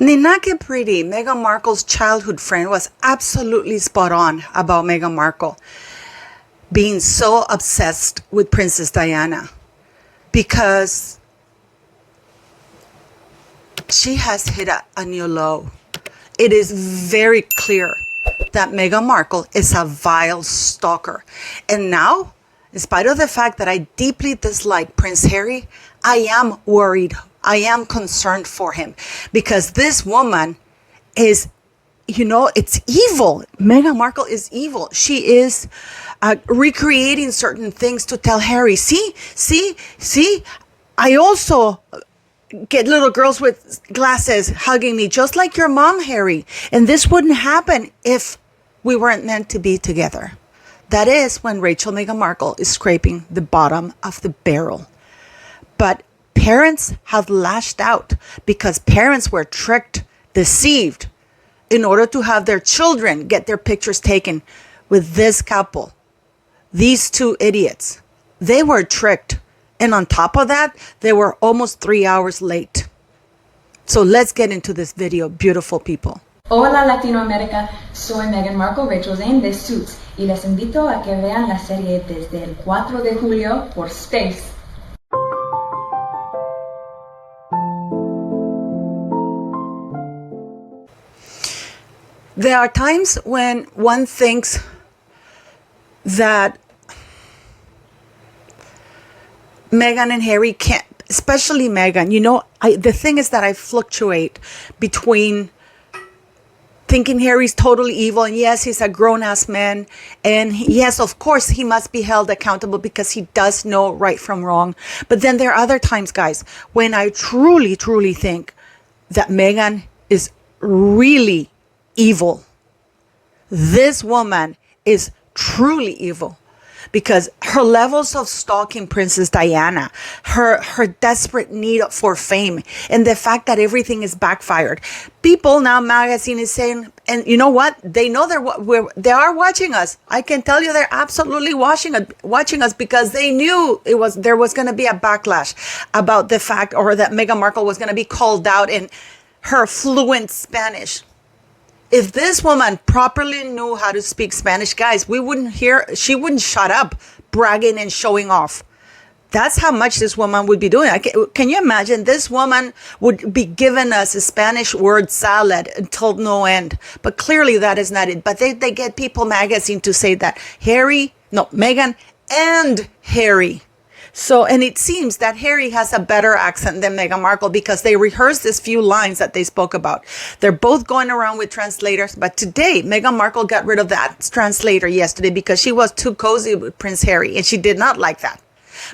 Ninake Pretty, Meghan Markle's childhood friend, was absolutely spot on about Meghan Markle being so obsessed with Princess Diana, because she has hit a new low. It is very clear that Meghan Markle is a vile stalker. And now, in spite of the fact that I deeply dislike Prince Harry, I am worried. I am concerned for him, because this woman is, it's evil. Meghan Markle is evil. She is recreating certain things to tell Harry, see, I also get little girls with glasses hugging me, just like your mom, Harry. And this wouldn't happen if we weren't meant to be together. That is when Meghan Markle is scraping the bottom of the barrel. But parents have lashed out because parents were tricked, deceived, in order to have their children get their pictures taken with this couple. These two idiots. They were tricked. And on top of that, they were almost 3 hours late. So let's get into this video, beautiful people. Hola Latinoamérica, soy Meghan Markle, Rachel Zane de Suits, y les invito a que vean la serie desde el 4 de julio por Space. There are times when one thinks that Meghan and Harry can't, especially Meghan. The thing is that I fluctuate between thinking Harry's totally evil, and yes, he's a grown-ass man, and yes, of course, he must be held accountable because he does know right from wrong. But then there are other times, guys, when I truly, truly think that Meghan is really evil. This woman is truly evil, because her levels of stalking Princess Diana, her desperate need for fame, and the fact that everything is backfired. People Now magazine is saying, and you know what? They know they are watching us. I can tell you they're absolutely watching us because they knew there was going to be a backlash about the fact, or that Meghan Markle was going to be called out in her fluent Spanish. If this woman properly knew how to speak Spanish, guys, she wouldn't shut up bragging and showing off. That's how much this woman would be doing. Can you imagine? This woman would be giving us a Spanish word salad until no end. But clearly that is not it. But they get People magazine to say that Meghan and Harry. So, and it seems that Harry has a better accent than Meghan Markle, because they rehearsed these few lines that they spoke about. They're both going around with translators. But today, Meghan Markle got rid of that translator yesterday because she was too cozy with Prince Harry, and she did not like that.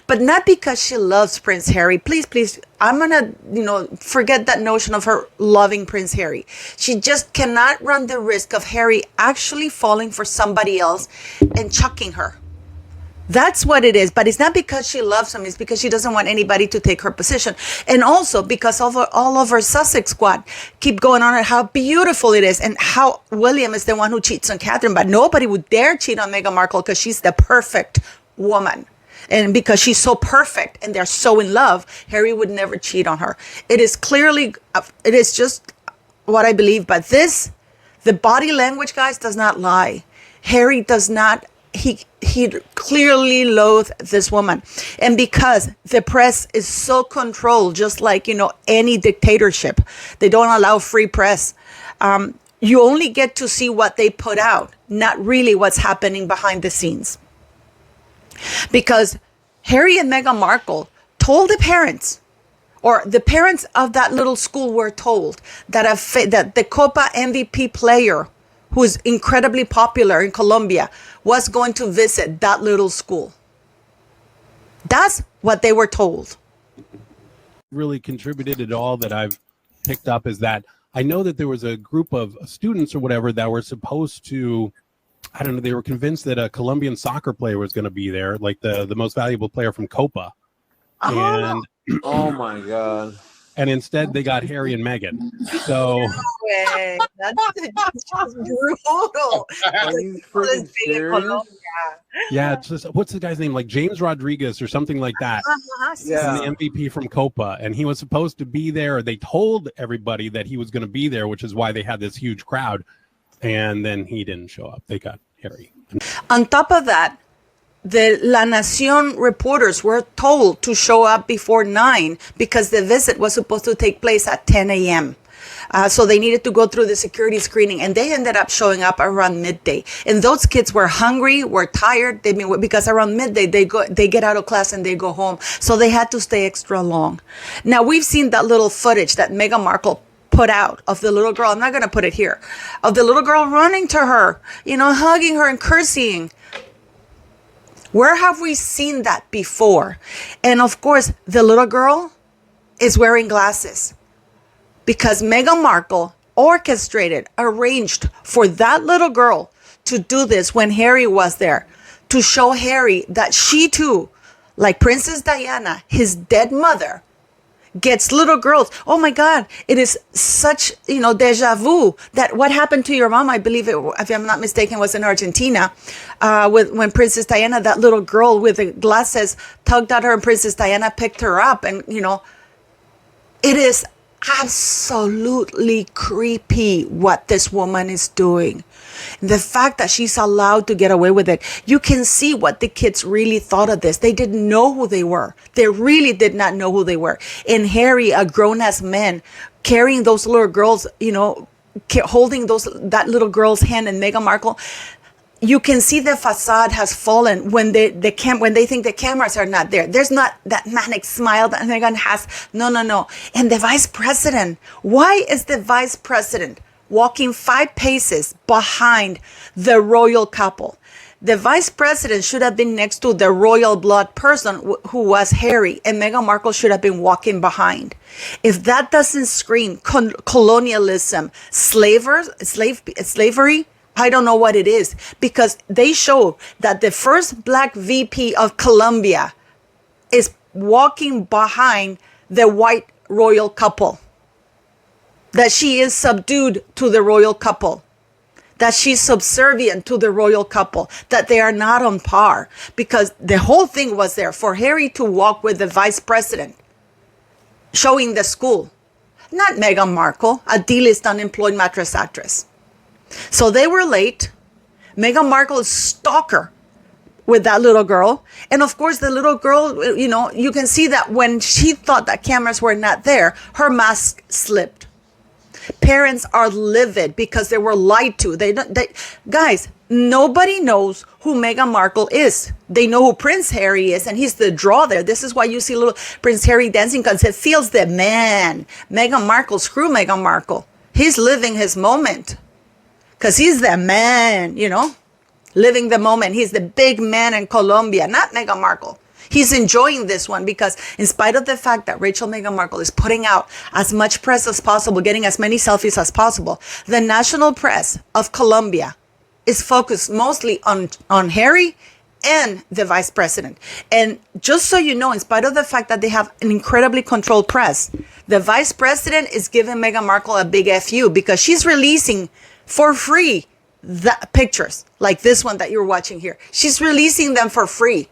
But not because she loves Prince Harry. Please, I'm going to, forget that notion of her loving Prince Harry. She just cannot run the risk of Harry actually falling for somebody else and chucking her. That's what it is. But it's not because she loves him. It's because she doesn't want anybody to take her position. And also because all of her Sussex squad keep going on how beautiful it is, and how William is the one who cheats on Catherine. But nobody would dare cheat on Meghan Markle because she's the perfect woman. And because she's so perfect and they're so in love, Harry would never cheat on her. It is just what I believe. But the body language, guys, does not lie. Harry does not. He clearly loathes this woman. And because the press is so controlled, just like, any dictatorship, they don't allow free press. You only get to see what they put out, not really what's happening behind the scenes. Because Harry and Meghan Markle told the parents, or the parents of that little school were told, that the Copa MVP player, who is incredibly popular in Colombia, was going to visit that little school. That's what they were told. Really contributed at all that I've picked up is that I know that there was a group of students or whatever that were supposed to, I don't know, they were convinced that a Colombian soccer player was going to be there, like the most valuable player from Copa. Oh my God. and instead they got Harry and Meghan. So Way. That's just brutal. Are you freaking serious? yeah, it's just what's the guy's name? Like James Rodriguez or something like that. Yeah. The MVP from Copa, and he was supposed to be there. They told everybody that he was going to be there, which is why they had this huge crowd. And then he didn't show up. They got Harry. On top of that, the La Nación reporters were told to show up before 9 because the visit was supposed to take place at 10 a.m. So they needed to go through the security screening, and they ended up showing up around midday. And those kids were hungry, were tired. Because around midday they get out of class and they go home. So they had to stay extra long. Now we've seen that little footage that Meghan Markle put out of the little girl. I'm not going to put it here. Of the little girl running to her, hugging her and curtsying. Where have we seen that before? And of course, the little girl is wearing glasses. Because Meghan Markle orchestrated, arranged for that little girl to do this when Harry was there, to show Harry that she too, like Princess Diana, his dead mother, gets little girls. Oh my God, it is such, deja vu that what happened to your mom, I believe it, if I'm not mistaken, was in Argentina, when Princess Diana, that little girl with the glasses tugged at her and Princess Diana picked her up. And, it is absolutely creepy what this woman is doing. The fact that she's allowed to get away with it, you can see what the kids really thought of this. They didn't know who they were. They really did not know who they were. And Harry, a grown-ass man, carrying those little girls, holding that little girl's hand, and Meghan Markle, you can see the facade has fallen when they think the cameras are not there. There's not that manic smile that Meghan has. No. And the vice president, why is the vice president walking 5 paces behind the royal couple? The vice president should have been next to the royal blood person who was Harry, and Meghan Markle should have been walking behind. If that doesn't scream colonialism, slavery, I don't know what it is, because they show that the first black VP of Colombia is walking behind the white royal couple. That she is subdued to the royal couple. That she's subservient to the royal couple. That they are not on par. Because the whole thing was there for Harry to walk with the vice president, showing the school. Not Meghan Markle, a D-list unemployed mattress actress. So they were late. Meghan Markle is stalker with that little girl. And of course, the little girl, you can see that when she thought that cameras were not there, her mask slipped. Parents are livid because they were lied to. Guys, nobody knows who Meghan Markle is. They know who Prince Harry is, and he's the draw there. This is why you see little Prince Harry dancing, because it feels the man. Meghan Markle, screw Meghan Markle. He's living his moment. Because he's the man, living the moment. He's the big man in Colombia, not Meghan Markle. He's enjoying this one because in spite of the fact that Meghan Markle is putting out as much press as possible, getting as many selfies as possible, the national press of Colombia is focused mostly on Harry and the vice president. And just so you know, in spite of the fact that they have an incredibly controlled press, the vice president is giving Meghan Markle a big FU because she's releasing for free the pictures like this one that you're watching here. She's releasing them for free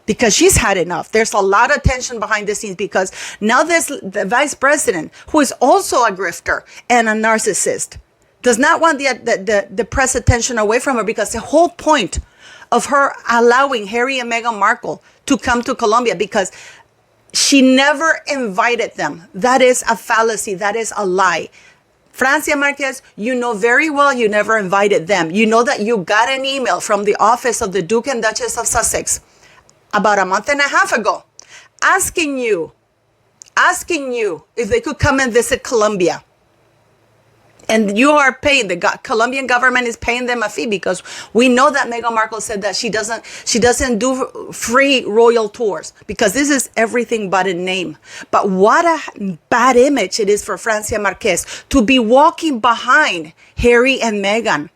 because she's had enough. There's a lot of tension behind the scenes because now the vice president, who is also a grifter and a narcissist, does not want the press attention away from her, because the whole point of her allowing Harry and Meghan Markle to come to Colombia, because she never invited them. That is a fallacy. That is a lie. Francia Marquez, you know very well you never invited them. You know that you got an email from the office of the Duke and Duchess of Sussex about a month and a half ago asking you if they could come and visit Colombia. And you are paying, the Colombian government is paying them a fee, because we know that Meghan Markle said that she doesn't do free royal tours, because this is everything but in name. But what a bad image it is for Francia Marquez to be walking behind Harry and Meghan,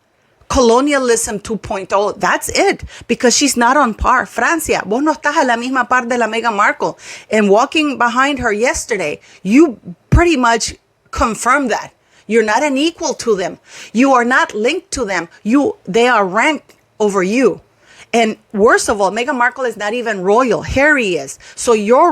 colonialism 2.0. That's it, because she's not on par. Francia, vos no estás a la misma par de la Meghan Markle. And walking behind her yesterday, you pretty much confirmed that. You're not an equal to them. You are not linked to them. They are ranked over you. And worst of all, Meghan Markle is not even royal. Harry is. So your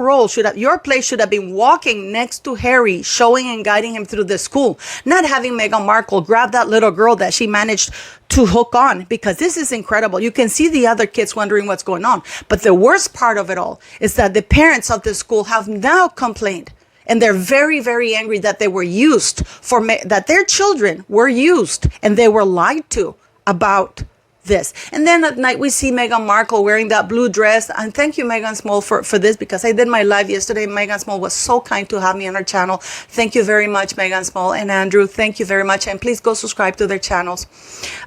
place should have been walking next to Harry, showing and guiding him through the school, not having Meghan Markle grab that little girl that she managed to hook on, because this is incredible. You can see the other kids wondering what's going on. But the worst part of it all is that the parents of the school have now complained. And they're very, very angry that they were used that their children were used and they were lied to about this. And then at night we see Meghan Markle wearing that blue dress. And thank you, Megan Small, for this, because I did my live yesterday. Megan Small was so kind to have me on her channel. Thank you very much, Megan Small and Andrew. Thank you very much. And please go subscribe to their channels.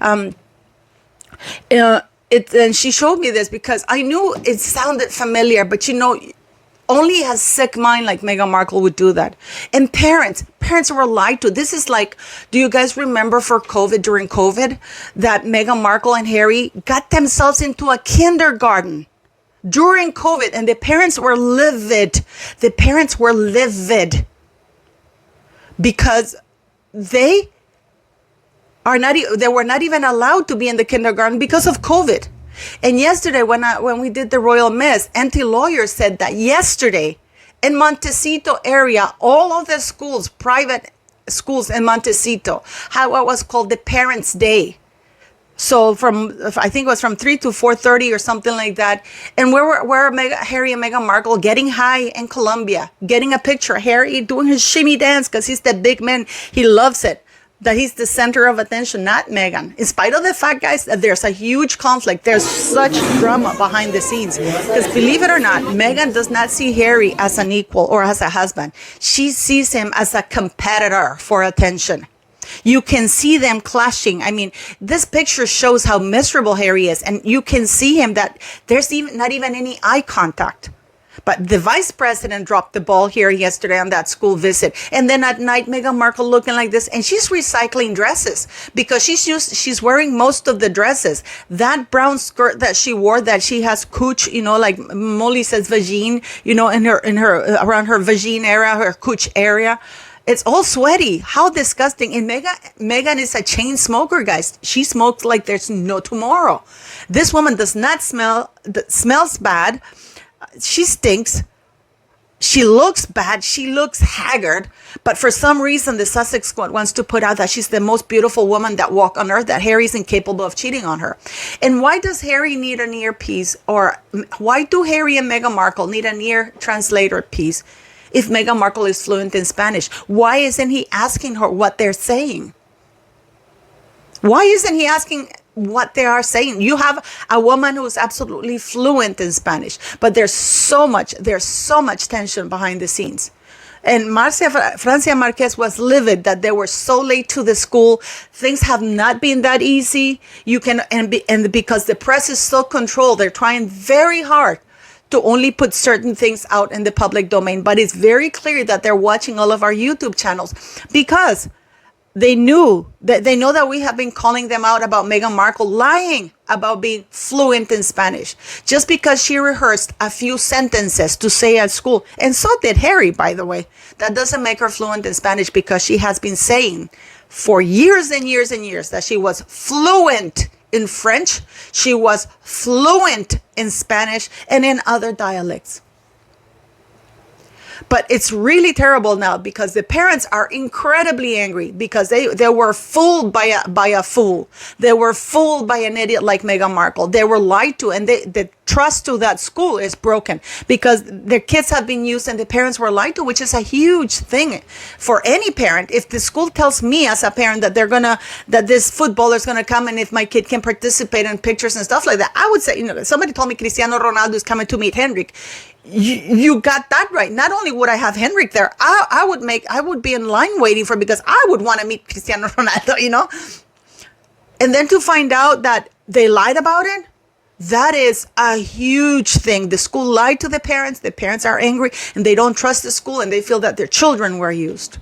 And she showed me this because I knew it sounded familiar, but only a sick mind like Meghan Markle would do that. And parents were lied to. This is like, do you guys remember during COVID, that Meghan Markle and Harry got themselves into a kindergarten during COVID, and the parents were livid. The parents were livid because they were not even allowed to be in the kindergarten because of COVID. And yesterday, when we did the Royal Miss, anti-lawyers said that yesterday in Montecito area, all of the schools, private schools in Montecito, had what was called the Parents' Day. So I think it was from 3 to 4:30 or something like that. And where Harry and Meghan Markle getting high in Colombia, getting a picture. Harry doing his shimmy dance because he's the big man. He loves it. That he's the center of attention, not Meghan. In spite of the fact, guys, that there's a huge conflict. There's such drama behind the scenes. Because believe it or not, Meghan does not see Harry as an equal or as a husband. She sees him as a competitor for attention. You can see them clashing. I mean, this picture shows how miserable Harry is. And you can see him that there's not even any eye contact. But the vice president dropped the ball here yesterday on that school visit. And then at night, Meghan Markle looking like this. And she's recycling dresses because she's wearing most of the dresses. That brown skirt that she wore, that she has cooch, like Molly says, vagine, in her around her vagine area, her cooch area. It's all sweaty. How disgusting. And Meghan is a chain smoker, guys. She smokes like there's no tomorrow. This woman does not smells bad. She stinks. She looks bad. She looks haggard. But for some reason, the Sussex Squad wants to put out that she's the most beautiful woman that walked on earth, that Harry's incapable of cheating on her. And why does Harry need an earpiece? Or why do Harry and Meghan Markle need an ear translator piece if Meghan Markle is fluent in Spanish? Why isn't he asking her what they're saying? Why isn't he asking what they are saying? You have a woman who's absolutely fluent in Spanish, but there's so much tension behind the scenes. And Francia Marquez was livid that they were so late to the school. Things have not been that easy. And because the press is so controlled, they're trying very hard to only put certain things out in the public domain. But it's very clear that they're watching all of our YouTube channels because they know that we have been calling them out about Meghan Markle lying about being fluent in Spanish just because she rehearsed a few sentences to say at school. And so did Harry, by the way. That doesn't make her fluent in Spanish because she has been saying for years and years and years that she was fluent in French. She was fluent in Spanish and in other dialects. But it's really terrible now because the parents are incredibly angry because they were fooled by a fool. They were fooled by an idiot like Meghan Markle. They were lied to, and the trust to that school is broken because their kids have been used and the parents were lied to, which is a huge thing for any parent. If the school tells me as a parent that that this footballer is gonna come and if my kid can participate in pictures and stuff like that, I would say, somebody told me Cristiano Ronaldo is coming to meet Henrik. You got that right. Not only would I have Henrik there, I would be in line waiting for, because I would want to meet Cristiano Ronaldo, And then to find out that they lied about it, that is a huge thing. The school lied to the parents are angry and they don't trust the school and they feel that their children were used.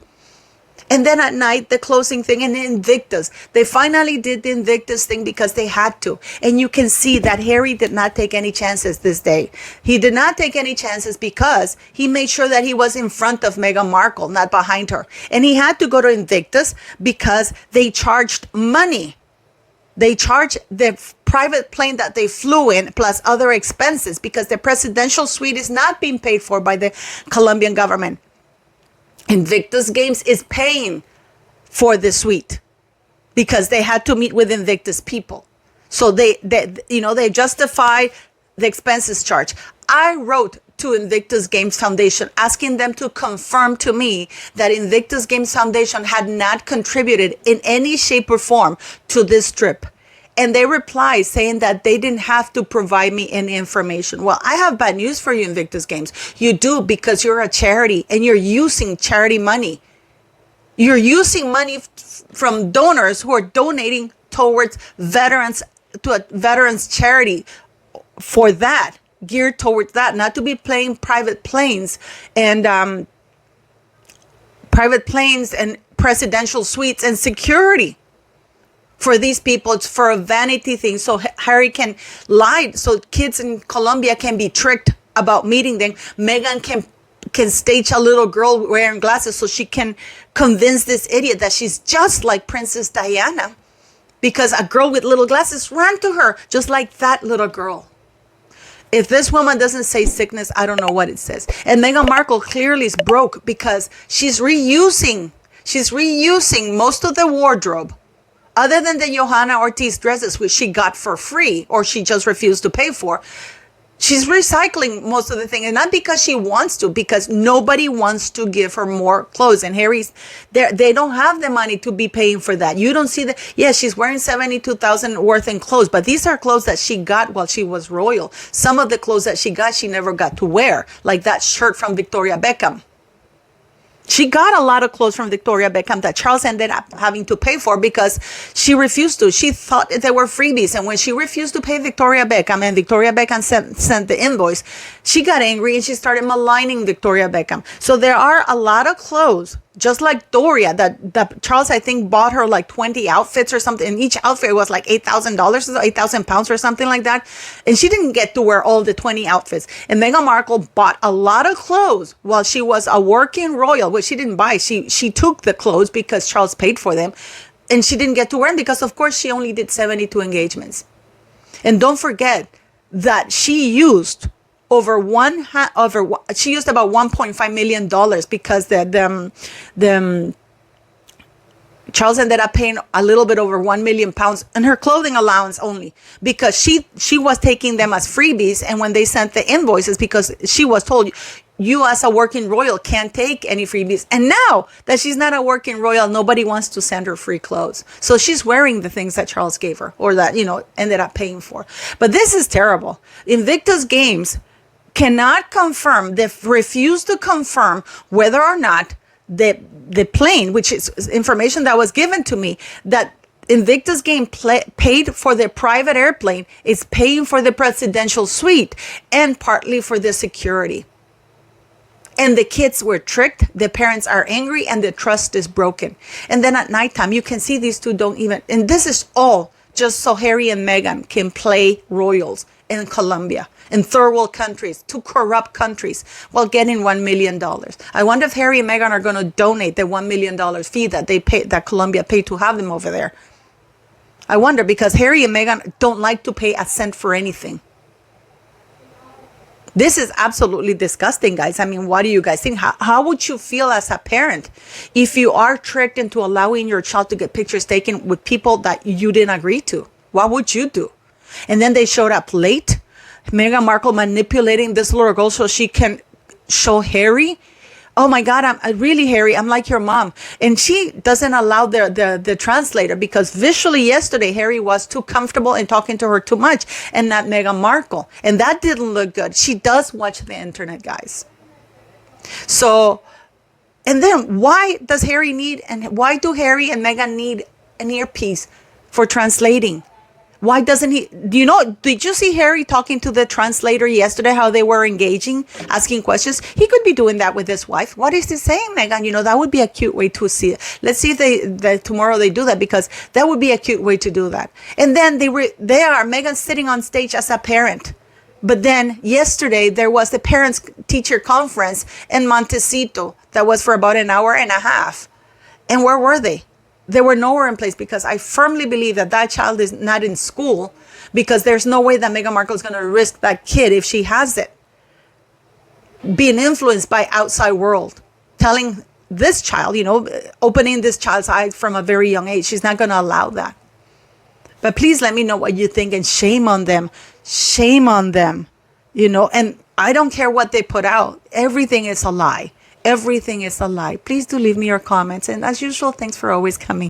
And then at night, the closing thing, and Invictus. They finally did the Invictus thing because they had to. And you can see that Harry did not take any chances this day. He did not take any chances because he made sure that he was in front of Meghan Markle, not behind her. And he had to go to Invictus because they charged money. They charged the private plane that they flew in plus other expenses because the presidential suite is not being paid for by the Colombian government. Invictus Games is paying for the suite because they had to meet with Invictus people. So they justify the expenses charge. I wrote to Invictus Games Foundation asking them to confirm to me that Invictus Games Foundation had not contributed in any shape or form to this trip. And they replied saying that they didn't have to provide me any information. Well, I have bad news for you, Invictus Games. You do, because you're a charity and you're using charity money. You're using money from donors who are donating towards veterans, to a veterans charity for that, geared towards that, not to be playing private planes and presidential suites and security. For these people, it's for a vanity thing. So Harry can lie. So kids in Colombia can be tricked about meeting them. Meghan can stage a little girl wearing glasses so she can convince this idiot that she's just like Princess Diana. Because a girl with little glasses ran to her, just like that little girl. If this woman doesn't say sickness, I don't know what it says. And Meghan Markle clearly is broke because she's reusing most of the wardrobe. Other than the Johanna Ortiz dresses, which she got for free or she just refused to pay for, she's recycling most of the thing. And not because she wants to, because nobody wants to give her more clothes. And Harry's there. They don't have the money to be paying for that. You don't see that. Yeah, she's wearing $72,000 worth in clothes, but these are clothes that she got while she was royal. Some of the clothes that she got, she never got to wear, like that shirt from Victoria Beckham. She got a lot of clothes from Victoria Beckham that Charles ended up having to pay for because she refused to. She thought they were freebies. And when she refused to pay Victoria Beckham and Victoria Beckham sent the invoice, she got angry and she started maligning Victoria Beckham. So there are a lot of clothes, just like Doria, that Charles, I think, bought her like 20 outfits or something. And each outfit was like $8,000, 8,000 pounds or something like that. And she didn't get to wear all the 20 outfits. And Meghan Markle bought a lot of clothes while she was a working royal, which she didn't buy. She took the clothes because Charles paid for them. And she didn't get to wear them because, of course, she only did 72 engagements. And don't forget that she used she used about $1.5 million because the Charles ended up paying a little bit over 1 million pounds in her clothing allowance only because she was taking them as freebies. And when they sent the invoices, because she was told, you as a working royal can't take any freebies. And now that she's not a working royal, nobody wants to send her free clothes. So she's wearing the things that Charles gave her or that, ended up paying for. But this is terrible. Invictus Games cannot confirm, they refuse to confirm whether or not the plane, which is information that was given to me, that Invictus Game paid for the private airplane, is paying for the presidential suite and partly for the security. And the kids were tricked, the parents are angry, and the trust is broken. And then at nighttime, you can see these two don't even, and this is all just so Harry and Meghan can play royals in Colombia, in third world countries, two corrupt countries, while getting $1 million. I wonder if Harry and Meghan are going to donate the $1 million fee that they pay, that Colombia paid to have them over there. I wonder, because Harry and Meghan don't like to pay a cent for anything. This is absolutely disgusting, guys. I mean, what do you guys think? How would you feel as a parent if you are tricked into allowing your child to get pictures taken with people that you didn't agree to? What would you do? And then they showed up late. Meghan Markle manipulating this little girl so she can show Harry. Oh my God, I'm really, Harry, I'm like your mom. And she doesn't allow the translator because visually yesterday, Harry was too comfortable and talking to her too much and not Meghan Markle. And that didn't look good. She does watch the internet, guys. So, and then why do Harry and Meghan need an earpiece for translating? Why doesn't he? Did you see Harry talking to the translator yesterday, how they were engaging, asking questions? He could be doing that with his wife. What is he saying, Meghan? That would be a cute way to see it. Let's see if tomorrow they do that, because that would be a cute way to do that. And then Meghan sitting on stage as a parent. But then yesterday there was the parents teacher conference in Montecito that was for about an hour and a half. And where were they? They were nowhere in place, because I firmly believe that child is not in school, because there's no way that Meghan Markle is going to risk that kid, if she has it, being influenced by outside world, telling this child, opening this child's eyes from a very young age. She's not going to allow that. But please let me know what you think, and shame on them. Shame on them, and I don't care what they put out. Everything is a lie. Everything is a lie. Please do leave me your comments. And as usual, thanks for always coming.